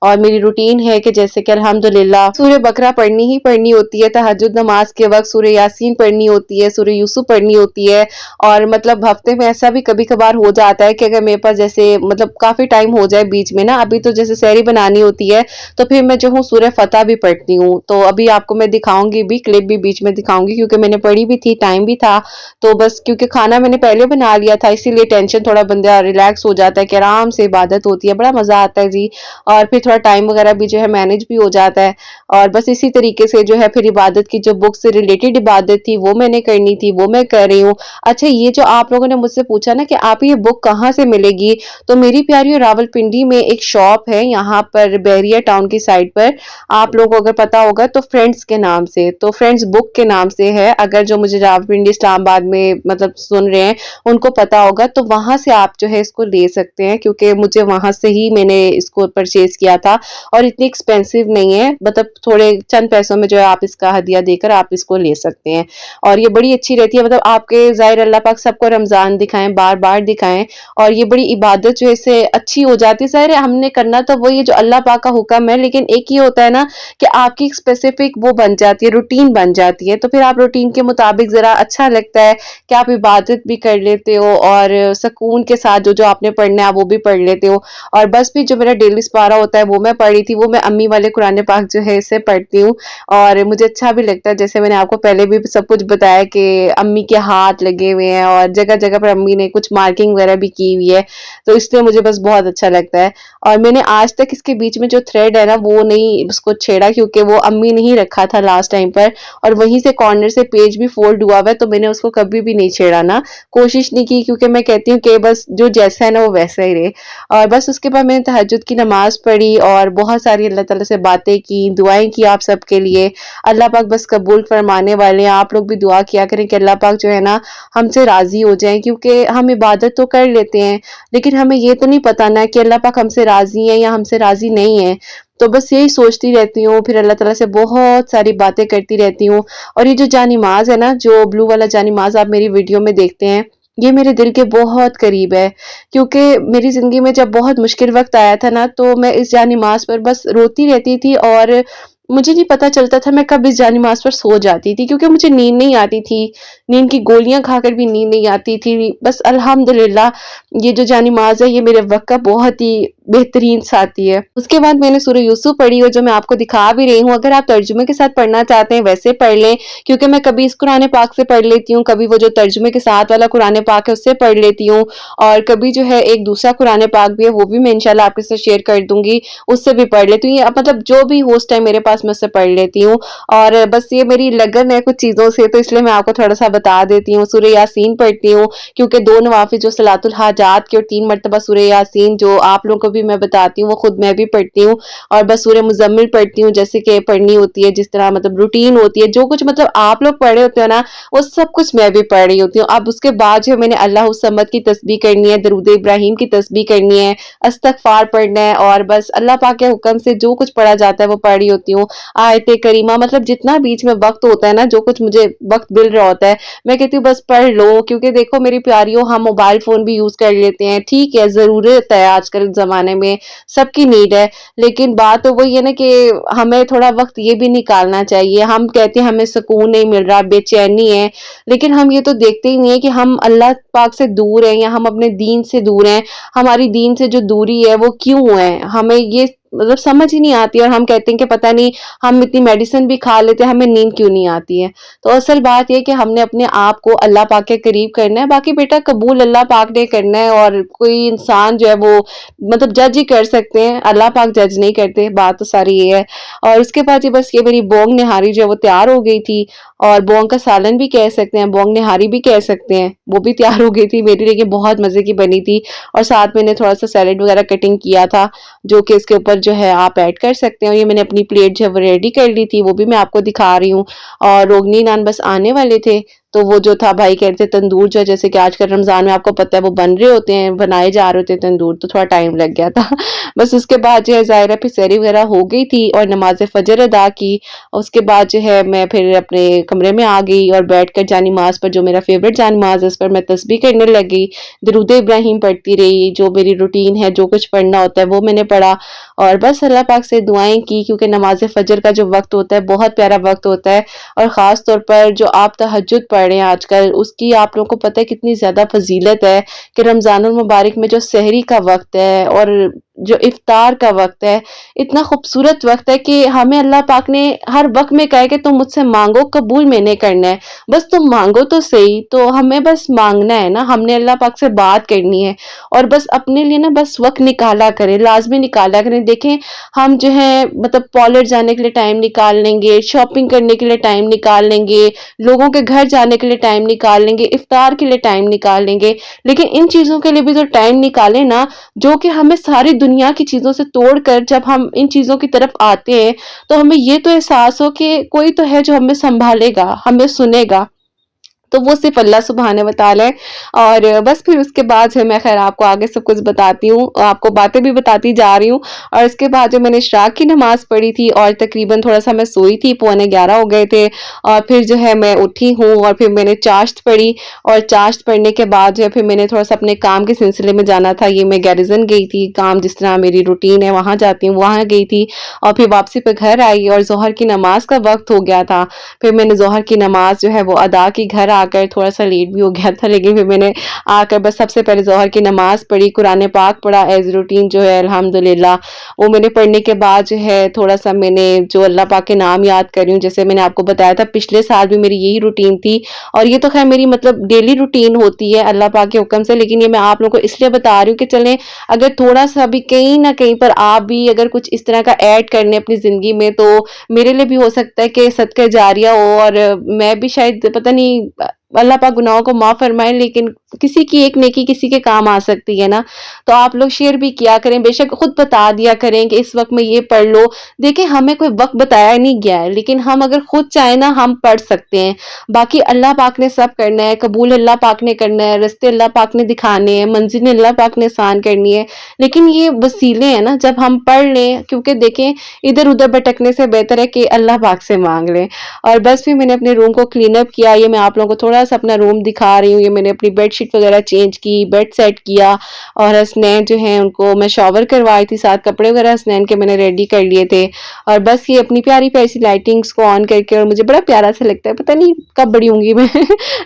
اور میری روٹین ہے کہ جیسے کہ الحمدللہ سورہ بقرہ پڑھنی ہی پڑھنی ہوتی ہے، تہجد نماز کے وقت سورہ یاسین پڑھنی ہوتی ہے، سورہ یوسف پڑھنی ہوتی ہے، اور مطلب ہفتے میں ایسا بھی کبھی کبھار ہو جاتا ہے کہ اگر میرے پاس جیسے مطلب کافی ٹائم ہو جائے بیچ میں نا، ابھی تو جیسے سحری بنانی ہوتی ہے تو پھر میں جو ہوں سورہ فتح بھی پڑھتی ہوں، تو ابھی آپ کو میں دکھاؤں گی بھی، کلپ بھی بیچ میں دکھاؤں گی کیونکہ میں نے پڑھی بھی تھی، ٹائم بھی تھا، تو بس کیونکہ کھانا میں نے پہلے بنا لیا تھا اسی لیے ٹینشن تھوڑا بندہ ریلیکس ہو جاتا ہے کہ آرام سے عبادت ہوتی ہے، بڑا مزہ آتا ہے جی، اور پھر تھوڑا ٹائم وغیرہ بھی جو ہے مینج بھی ہو جاتا ہے، اور بس اسی طریقے سے جو ہے پھر عبادت کی جو بک سے ریلیٹڈ عبادت تھی وہ میں نے کرنی تھی، وہ میں کر رہی ہوں۔ اچھا، یہ جو آپ لوگوں نے مجھ سے پوچھا نا کہ آپ یہ بک کہاں سے ملے گی، تو میری پیاریو راولپنڈی میں ایک شاپ ہے یہاں پر بیریا ٹاؤن کی سائڈ پر، آپ لوگوں کو اگر پتا ہوگا تو فرینڈز کے نام سے، تو فرینڈز بک کے نام سے ہے، اگر جو مجھے راولپنڈی اسلام آباد میں مطلب سن رہے ہیں ان کو پتا ہوگا تو وہاں سے آپ جو ہے اس کو لے سکتے ہیں، کیونکہ مجھے وہاں سے ہی میں نے اس کو پرچیز کیا تھا، اور اتنی ایکسپینسو نہیں ہے، مطلب تھوڑے چند پیسوں میں جو ہے آپ اس کا ہدیہ دے کر آپ اس کو لے سکتے ہیں، اور یہ بڑی اچھی رہتی ہے، مطلب آپ کے ظاہر اللہ پاک سب کو رمضان دکھائیں، بار بار دکھائیں، اور یہ بڑی عبادت جو ہے اس سے اچھی ہو جاتی ہے، ظاہر ہم نے کرنا تو وہی جو اللہ پاک کا حکم ہے، لیکن ایک یہ ہوتا ہے نا کہ آپ کی اسپیسیفک وہ بن جاتی ہے، روٹین بن جاتی ہے، تو پھر آپ روٹین کے مطابق ذرا اچھا لگتا ہے کہ آپ عبادت بھی کر لیتے ہو اور سکون کے ساتھ جو آپ نے پڑھنا ہے وہ بھی پڑھ لیتے ہو، اور بس بھی جو میرا ڈیلی سپارہ ہوتا ہے وہ میں پڑھی تھی، وہ میں امی والے قرآن پاک جو ہے اسے پڑھتی ہوں، اور مجھے اچھا بھی لگتا ہے، جیسے میں نے آپ کو پہلے بھی سب کچھ بتایا کہ امی کے ہاتھ لگے ہوئے ہیں اور جگہ جگہ پر امی نے کچھ مارکنگ وغیرہ بھی کی ہوئی ہے، تو اس لیے مجھے بس بہت اچھا لگتا ہے، اور میں نے آج تک اس کے بیچ میں جو تھریڈ ہے نا وہ نہیں اس کو چھیڑا، کیونکہ وہ امی نے ہی رکھا تھا لاسٹ ٹائم پر، اور وہیں سے کارنر سے پیج بھی فولڈ ہوا ہوا ہے، تو میں نے اس کو کبھی بھی نہیں چھیڑا نا، کوشش نہیں کی، کیونکہ میں کہتی ہوں کہ بس جو جیسا ہے نا وہ ویسا ہی رہے، اور بس اس کے بعد میں نے تہجد کی نماز پڑھی اور بہت ساری اللہ تعالیٰ سے باتیں کی، دعائیں کی آپ سب کے لیے، اللہ پاک بس قبول فرمانے والے ہیں، آپ لوگ بھی دعا کیا کریں کہ اللہ پاک جو ہے نا ہم سے راضی ہو جائیں، کیونکہ ہم عبادت تو کر لیتے ہیں لیکن ہمیں یہ تو نہیں پتا نا کہ اللہ پاک ہم سے راضی ہیں یا ہم سے راضی نہیں ہیں، تو بس یہی سوچتی رہتی ہوں، پھر اللہ تعالیٰ سے بہت ساری باتیں کرتی رہتی ہوں، اور یہ جو جانماز ہے نا، جو بلو والا جانماز آپ میری ویڈیو میں دیکھتے ہیں، یہ میرے دل کے بہت قریب ہے، کیونکہ میری زندگی میں جب بہت مشکل وقت آیا تھا نا تو میں اس جانماز پر بس روتی رہتی تھی، اور مجھے نہیں پتا چلتا تھا میں کب اس جانماز پر سو جاتی تھی، کیونکہ مجھے نیند نہیں آتی تھی، نیند کی گولیاں کھا کر بھی نیند نہیں آتی تھی، بس الحمدللہ یہ جو جانماز ہے یہ میرے وقت کا بہت ہی بہترین ساتھی ہے۔ اس کے بعد میں نے سورہ یوسف پڑھی، اور جو میں آپ کو دکھا بھی رہی ہوں، اگر آپ ترجمے کے ساتھ پڑھنا چاہتے ہیں ویسے پڑھ لیں، کیونکہ میں کبھی اس قرآن پاک سے پڑھ لیتی ہوں، کبھی وہ جو ترجمے کے ساتھ والا قرآن پاک ہے اس سے پڑھ لیتی ہوں، اور کبھی جو ہے ایک دوسرا قرآن پاک بھی ہے وہ بھی میں انشاءاللہ آپ کے ساتھ شیئر کر دوں گی، اس سے بھی پڑھ لیتی ہوں، مطلب جو بھی ہو اس ٹائم میرے پاس میں اس سے پڑھ لیتی ہوں، اور بس یہ میری لگن ہے کچھ چیزوں سے، تو اس لیے میں آپ کو تھوڑا سا بتا دیتی ہوں۔ سورہ یاسین پڑھتی ہوں، کیونکہ 2 نوافل جو صلاۃ الحاجات کی اور 3 مرتبہ سورہ یاسین جو آپ لوگوں کو بھی میں بتاتی ہوں وہ خود میں بھی پڑھتی ہوں، اور بس سورہ مزمل پڑھتی ہوں جیسے کہ پڑھنی ہوتی ہے، جس طرح مطلب روٹین ہوتی ہے، جو کچھ مطلب آپ لوگ پڑھے ہوتے ہو نا وہ سب کچھ میں بھی پڑھ رہی ہوتی ہوں۔ اب اس کے بعد جو میں نے اللہ الصمد کی تسبیح کرنی ہے، درود ابراہیم کی تسبیح کرنی ہے، استغفار پڑھنا ہے، اور بس اللہ پاک کے حکم سے جو کچھ پڑھا جاتا ہے وہ پڑھ رہی ہوتی ہوں، آیت کریمہ، مطلب جتنا بیچ میں وقت ہوتا ہے نا، جو کچھ مجھے وقت مل رہا ہوتا ہے میں کہتی ہوں بس پڑھ لو، کیونکہ دیکھو میری پیاریوں ہم موبائل فون بھی یوز کر لیتے ہیں، ٹھیک ہے ضرورت ہے آج کل زمانے میں سب کی نیڈ ہے، لیکن بات تو وہی ہے نا کہ ہمیں تھوڑا وقت یہ بھی نکالنا چاہیے، ہم کہتے ہیں ہمیں سکون نہیں مل رہا، بے چینی ہے، لیکن ہم یہ تو دیکھتے ہی نہیں ہے کہ ہم اللہ پاک سے دور ہیں یا ہم اپنے دین سے دور ہیں، ہماری دین سے جو دوری ہے وہ کیوں ہے، ہمیں یہ مطلب سمجھ ہی نہیں آتی، اور ہم کہتے ہیں کہ پتہ نہیں ہم اتنی میڈیسن بھی کھا لیتے ہیں ہمیں نیند کیوں نہیں آتی ہے، تو اصل بات یہ کہ ہم نے اپنے آپ کو اللہ پاک کے قریب کرنا ہے، باقی بیٹا قبول اللہ پاک نے کرنا ہے، اور کوئی انسان جو ہے وہ مطلب جج ہی کر سکتے ہیں، اللہ پاک جج نہیں کرتے، بات تو ساری یہ ہے۔ اور اس کے بعد یہ بس یہ میری بونگ نہاری جو ہے وہ تیار ہو گئی تھی، اور بونگ کا سالن بھی کہہ سکتے ہیں، بونگ نہاری بھی کہہ سکتے ہیں، وہ بھی تیار ہو گئی تھی میری، لیکن بہت مزے کی بنی تھی، اور ساتھ میں نے تھوڑا سا سیلیڈ وغیرہ کٹنگ کیا تھا جو کہ اس کے اوپر جو ہے آپ ایڈ کر سکتے ہیں، اور یہ میں نے اپنی پلیٹ جو ہے وہ ریڈی کر لی تھی، وہ بھی میں آپ کو دکھا رہی ہوں، اور روگنی نان بس آنے والے تھے تو وہ جو تھا بھائی کہتے تندور جو ہے جیسے کہ آج کل رمضان میں آپ کو پتہ ہے وہ بن رہے ہوتے ہیں، بنائے جا رہے ہوتے ہیں تندور، تو تھوڑا ٹائم لگ گیا تھا بس اس کے بعد جو ہے ظاہرہ پھر سحری وغیرہ ہو گئی تھی اور نماز فجر ادا کی. اس کے بعد جو ہے میں پھر اپنے کمرے میں آ گئی اور بیٹھ کر جان نماز پر، جو میرا فیوریٹ جان نماز ہے، اس پر میں تسبیح کرنے لگی، درود ابراہیم پڑھتی رہی، جو میری روٹین ہے، جو کچھ پڑھنا ہوتا ہے وہ میں نے پڑھا. اور بس اللہ پاک سے دعائیں کی، کیونکہ نماز فجر کا جو وقت ہوتا ہے بہت پیارا وقت ہوتا ہے. اور خاص طور پر جو آپ تہجد پڑھ رہے ہیں آج کل، اس کی آپ لوگوں کو پتہ ہے کتنی زیادہ فضیلت ہے کہ رمضان المبارک میں جو سحری کا وقت ہے اور جو افطار کا وقت ہے، اتنا خوبصورت وقت ہے کہ ہمیں اللہ پاک نے ہر وقت میں کہا کہ تم مجھ سے مانگو، قبول میں نے کرنا ہے. بس تم مانگو تو صحیح، تو ہمیں بس مانگنا ہے نا، ہم نے اللہ پاک سے بات کرنی ہے اور بس اپنے لیے نا بس وقت نکالا کریں، لازمی نکالا کریں. دیکھیں ہم جو ہے مطلب پارلر جانے کے لیے ٹائم نکال لیں گے، شاپنگ کرنے کے لیے ٹائم نکال لیں گے، لوگوں کے گھر جانے کے لیے ٹائم نکال لیں گے، افطار کے لیے ٹائم نکال لیں گے، لیکن ان چیزوں کے لیے بھی تو ٹائم نکالیں نا جو کہ ہمیں ساری دنیا کی چیزوں سے توڑ کر جب ہم ان چیزوں کی طرف آتے ہیں تو ہمیں یہ تو احساس ہو کہ کوئی تو ہے جو ہمیں سنبھالے گا، ہمیں سنے گا، تو وہ صرف اللہ سبحانہ و تعالی ہے. اور بس پھر اس کے بعد جو میں خیر آپ کو آگے سب کچھ بتاتی ہوں، آپ کو باتیں بھی بتاتی جا رہی ہوں. اور اس کے بعد جو میں نے اشراق کی نماز پڑھی تھی اور تقریباً تھوڑا سا میں سوئی تھی، 11:15 ہو گئے تھے، اور پھر جو ہے میں اٹھی ہوں اور پھر میں نے چاشت پڑھی. اور چاشت پڑھنے کے بعد جو ہے پھر میں نے تھوڑا سا اپنے کام کے سلسلے میں جانا تھا، یہ میں گیریزن گئی تھی، کام جس طرح میری روٹین ہے وہاں جاتی ہوں وہاں گئی تھی. اور پھر واپسی پہ گھر آئی اور ظہر کی نماز کا وقت ہو گیا تھا. پھر میں نے ظہر کی نماز جو ہے وہ ادا کی، گھر آ کر تھوڑا سا لیٹ بھی ہو گیا تھا، لیکن پھر میں نے آ کر بس سب سے پہلے ظہر کی نماز پڑھی، قرآن پاک پڑھا ایز روٹین جو ہے الحمدللہ. وہ میں نے پڑھنے کے بعد جو ہے تھوڑا سا میں نے جو اللہ پاک کے نام یاد کر رہی ہوں، جیسے میں نے آپ کو بتایا تھا پچھلے سال بھی میری یہی روٹین تھی، اور یہ تو خیر میری مطلب ڈیلی روٹین ہوتی ہے اللہ پاک کے حکم سے، لیکن یہ میں آپ لوگوں کو اس لیے بتا رہی ہوں کہ چلیں اگر تھوڑا سا بھی کہیں نہ کہیں پر آپ بھی اگر کچھ اس طرح کا ایڈ کرنے اپنی زندگی میں، تو میرے لیے بھی ہو سکتا ہے کہ صدقہ جاریہ ہو، اور میں بھی شاید پتہ نہیں اللہ پاک گناہوں کو معاف فرمائے، لیکن کسی کی ایک نیکی کسی کے کام آ سکتی ہے نا. تو آپ لوگ شیئر بھی کیا کریں، بے شک خود بتا دیا کریں کہ اس وقت میں یہ پڑھ لو. دیکھیں ہمیں کوئی وقت بتایا نہیں گیا ہے، لیکن ہم اگر خود چاہیں نا ہم پڑھ سکتے ہیں. باقی اللہ پاک نے سب کرنا ہے، قبول اللہ پاک نے کرنا ہے، رستے اللہ پاک نے دکھانے ہیں، منزل اللہ پاک نے آسان کرنی ہے. لیکن یہ وسیلے ہیں نا، جب ہم پڑھ لیں، کیونکہ دیکھیں ادھر ادھر بھٹکنے سے بہتر ہے کہ اللہ پاک سے مانگ لیں. اور بس پھر میں نے اپنے روم کو کلین اپ کیا، یہ میں آپ لوگوں کو تھوڑا سا اپنا روم دکھا رہی ہوں. یہ میں نے اپنی بیڈ شیٹ وغیرہ چینج کی، بیڈ سیٹ کیا، اور حسنین جو ہیں ان کو میں شاور کروائی تھی، ساتھ کپڑے وغیرہ حسنین کے میں نے ریڈی کر لیے تھے. اور بس یہ اپنی پیاری پیاری سی لائٹنگز کو آن کر کے، اور مجھے بڑا پیارا سا لگتا ہے، پتہ نہیں کب بڑی ہوں گی میں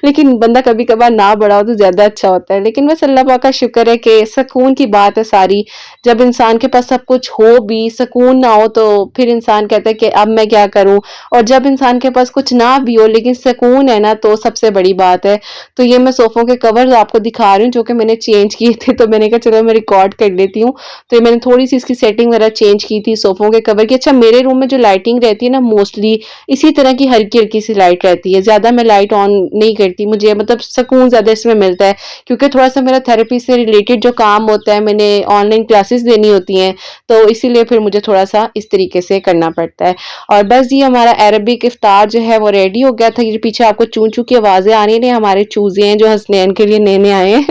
لیکن بندہ کبھی کبھار نہ بڑا ہو تو زیادہ اچھا ہوتا ہے. لیکن بس اللہ پاک کا شکر ہے کہ سکون کی بات ہے ساری. جب انسان کے پاس سب کچھ ہو بھی سکون نہ ہو تو پھر انسان کہتا ہے کہ اب میں کیا کروں. اور جب انسان کے پاس کچھ نہ بھی ہو لیکن سکون ہے نا تو سب سے بڑی بات ہے. تو یہ میں صوفوں کے کورز آپ کو دکھا رہی ہوں جو کہ میں نے چینج کیے تھے، تو میں نے کہا چلو میں ریکارڈ کر لیتی ہوں. تو میں نے تھوڑی سی اس کی سیٹنگ وغیرہ چینج کی تھی صوفوں کے کور کی. اچھا میرے روم میں جو لائٹنگ رہتی ہے نا موسٹلی اسی طرح کی ہلکی ہلکی سی لائٹ رہتی ہے، زیادہ میں لائٹ آن نہیں کرتی، مجھے مطلب سکون زیادہ اس میں ملتا ہے، کیونکہ تھوڑا سا میرا تھراپی سے ریلیٹڈ جو کام ہوتا ہے، میں نے آن لائن کلاسز دینی ہوتی ہیں، تو اسی لیے پھر مجھے تھوڑا سا اس طریقے سے کرنا پڑتا ہے. اور بس یہ ہمارا عربک افطار جو ہے وہ ریڈی ہو گیا تھا. یہ پیچھے آپ کو چون چون کی آوازیں آ رہی ہیں، ہمارے چوزے ہیں جو حسنین کے لیے نئے آئے ہیں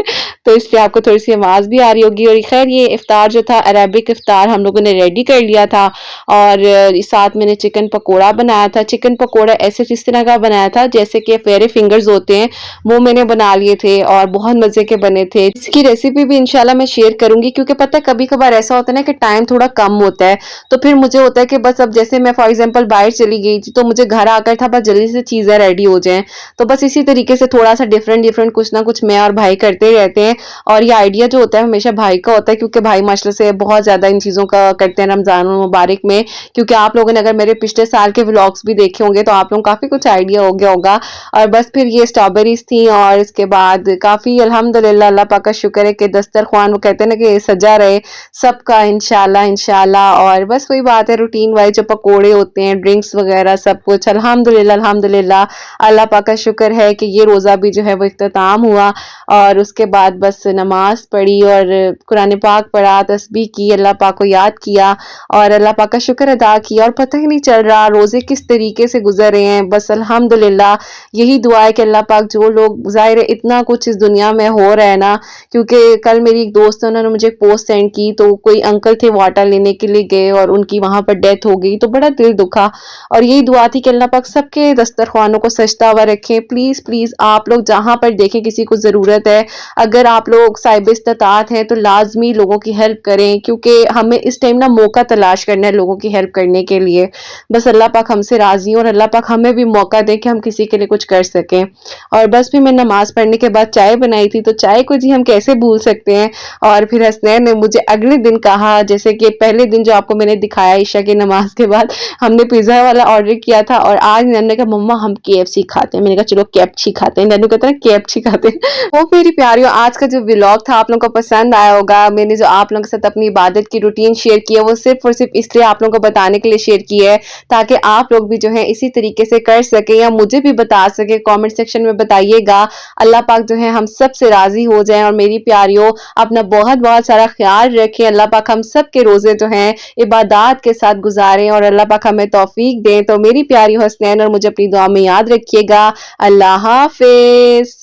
تو اس لیے آپ کو تھوڑی سی آواز بھی آ رہی ہوگی. اور خیر یہ افطار جو تھا عربک افطار ہم لوگوں نے ریڈی کر لیا تھا. اور ساتھ میں نے چکن پکوڑا بنایا تھا. چکن پکوڑا ایسے اس طرح کا بنایا تھا جیسے کہ فیرے فنگرز ہوتے ہیں، وہ میں نے بنا لیے تھے اور بہت مزے کے بنے تھے. اس کی ریسیپی بھی انشاءاللہ میں شیئر کروں گی، کیونکہ پتہ ہے کبھی کبھار ایسا ہوتا ہے نا کہ ٹائم تھوڑا کم ہوتا ہے، تو پھر مجھے ہوتا ہے کہ بس اب جیسے میں فار ایگزامپل باہر چلی گئی تھی تو مجھے گھر آ کر تھا بس جلدی سے چیزیں ریڈی ہو جائیں. تو بس اسی طریقے سے تھوڑا سا ڈفرینٹ کچھ نہ کچھ میں اور بھائی کرتے رہتے ہیں. اور یہ آئیڈیا جو ہوتا ہے ہمیشہ بھائی کا ہوتا ہے، کیونکہ بھائی ماشاءاللہ سے بہت زیادہ ان چیزوں کا کرتے ہیں رمضان المبارک میں. کیونکہ آپ لوگوں نے اگر میرے پچھلے سال کے ولاگس بھی دیکھے ہوں گے تو آپ لوگوں کو کافی کچھ آئیڈیا ہو گیا ہوگا. اور بس پھر یہ اسٹرابیریز تھیں، اور اس کے بعد کافی الحمدللہ اللہ پاک کا شکر ہے کہ دسترخوان وہ کہتے ہیں نا کہ سجا رہے سب کا انشاءاللہ. اور بس وہی بات ہے روٹین وائز جو پکوڑے ہوتے ہیں، ڈرنکس وغیرہ سب کچھ الحمدللہ اللہ پاک کا شکر ہے کہ یہ روزہ بھی جو ہے وہ اختتام ہوا. اور اس کے بعد بس نماز پڑھی اور قرآن پاک پڑھا، تسبیح کی، اللہ پاک کو یاد کیا اور اللہ پاک کا شکر ادا کیا، اور پتہ ہی نہیں چل رہا روزے کس طریقے سے گزر رہے ہیں۔ بس الحمدللہ یہی دعا ہے کہ اللہ پاک جو لوگ ظاہر ہے اتنا کچھ اس دنیا میں ہو رہا ہے نا، کیونکہ کل میری ایک دوست ہے، انہوں نے مجھے ایک پوسٹ سینڈ کی، تو کوئی انکل تھے واٹر لینے کے لیے گئے اور ان کی وہاں پر ڈیتھ ہو گئی، تو بڑا دل دکھا، اور یہی دعا تھی کہ اللہ پاک سب کے دسترخوانوں کو سجدہ ہوا رکھیں۔ پلیز پلیز آپ لوگ جہاں پر دیکھیں کسی کو ضرورت ہے، اگر آپ لوگ صاحب استطاعت ہیں تو لازمی لوگوں کی ہیلپ کریں، کیونکہ ہمیں اس ٹائم نا موقع تلاش کرنا ہے لوگوں کی ہیلپ کرنے کے لیے۔ بس اللہ پاک ہم سے راضی ہوں اور اللہ پاک ہمیں بھی موقع دے کہ ہم کسی کے لیے کچھ کر سکیں۔ اور بس بھی میں نماز پڑھنے کے بعد چائے بنائی تھی، تو چائے کو جی ہم کیسے بھول سکتے ہیں۔ اور پھر حسنین نے مجھے اگلے دن کہا، جیسے کہ پہلے دن جو آپ کو میں نے دکھایا عشاء کی نماز کے بعد ہم نے پیزا والا آرڈر کیا تھا، اور آج نینو نے کہا مما ہم KFC کھاتے ہیں، میں نے کہا چلو KFC کھاتے ہیں، نینو کہتا ہے KFC کھاتے ہیں۔ وہ میری پیاریوں، آج کا جو ولاگ تھا آپ لوگوں کو پسند آیا ہوگا۔ میں نے جو آپ لوگوں کے ساتھ اپنی عبادت کی روٹین شیئر کی ہے، وہ صرف اور صرف اس لیے آپ لوگوں کو بتانے کے لیے شیئر کی ہے تاکہ آپ لوگ بھی جو ہے اسی طریقے سے کر سکیں یا مجھے بھی بتا سکیں۔ کامنٹ سیکشن میں بتائیے گا، اللہ پاک جو ہے ہم سب سے راضی ہو جائیں۔ اور میری پیاریوں اپنا بہت بہت سارا خیال رکھیں، اللہ پاک ہم سب کے روزے جو ہیں عبادات کے ساتھ گزاریں اور اللہ پاک ہمیں توفیق دیں۔ تو میری پیاری حسنین اور مجھے اپنی دعا میں یاد رکھیے گا۔ اللہ حافظ۔